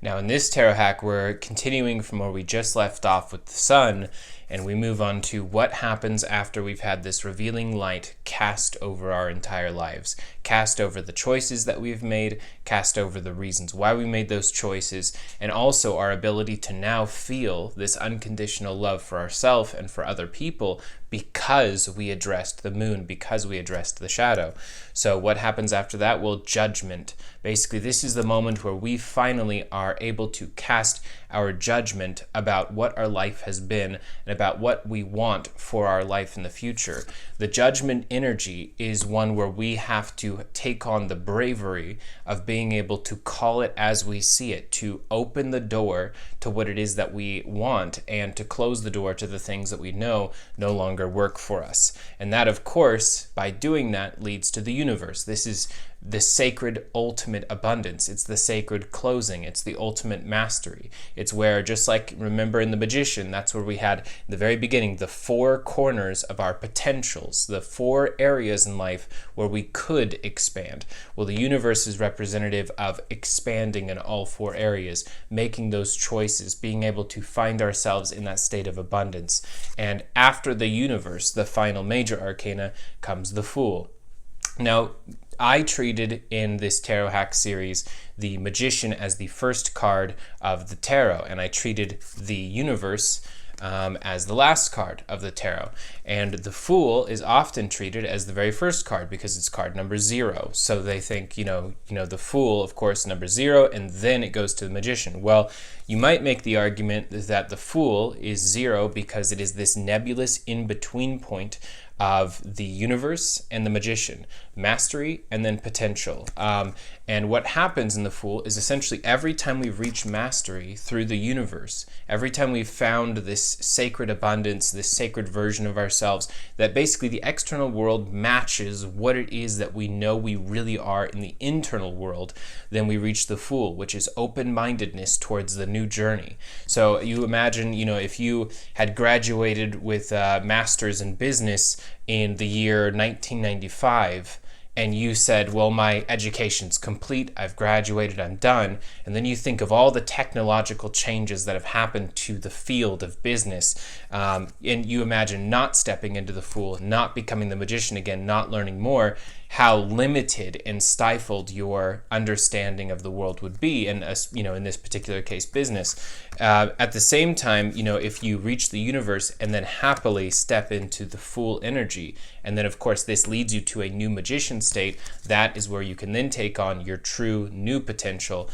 Now in this tarot hack, we're continuing from where we just left off with the sun, and we move on to what happens after we've had this revealing light cast over our entire lives, cast over the choices that we've made, cast over the reasons why we made those choices, and also our ability to now feel this unconditional love for ourselves and for other people because we addressed the moon, because we addressed the shadow. So what happens after that? Well, judgment. Basically, this is the moment where we finally are able to cast our judgment about what our life has been and about what we want for our life in the future. The judgment energy is one where we have to take on the bravery of being able to call it as we see it, to open the door to what it is that we want and to close the door to the things that we know no longer work for us. And that, of course, by doing that, leads to the universe. This is the sacred ultimate abundance. It's the sacred closing. It's the ultimate mastery. It's where, just like, remember in The Magician, that's where we had, in the very beginning, the four corners of our potentials, the four areas in life where we could expand. Well, the universe is representative of expanding in all four areas, making those choices, being able to find ourselves in that state of abundance. And after the universe, the final major arcana, comes the Fool. Now, I treated in this tarot hack series the Magician as the first card of the tarot, and I treated the universe as the last card of the tarot. And the Fool is often treated as the very first card because it's card number 0. So they think, the Fool, of course, number 0, and then it goes to the Magician. Well, you might make the argument that the Fool is 0 because it is this nebulous in-between point of the universe and the Magician, mastery and then potential. And what happens in the Fool is essentially every time we've reached mastery through the universe, every time we've found this sacred abundance, this sacred version of ourselves, that basically the external world matches what it is that we know we really are in the internal world, then we reach the Fool, which is open-mindedness towards the new journey. So you imagine, if you had graduated with a master's in business in the year 1995, and you said, well, my education's complete, I've graduated, I'm done, and then you think of all the technological changes that have happened to the field of business, and you imagine not stepping into the Fool, not becoming the Magician again, not learning more, how limited and stifled your understanding of the world would be, and in this particular case, business. At the same time, if you reach the universe and then happily step into the Fool energy, and then of course this leads you to a new Magician state, that is where you can then take on your true new potential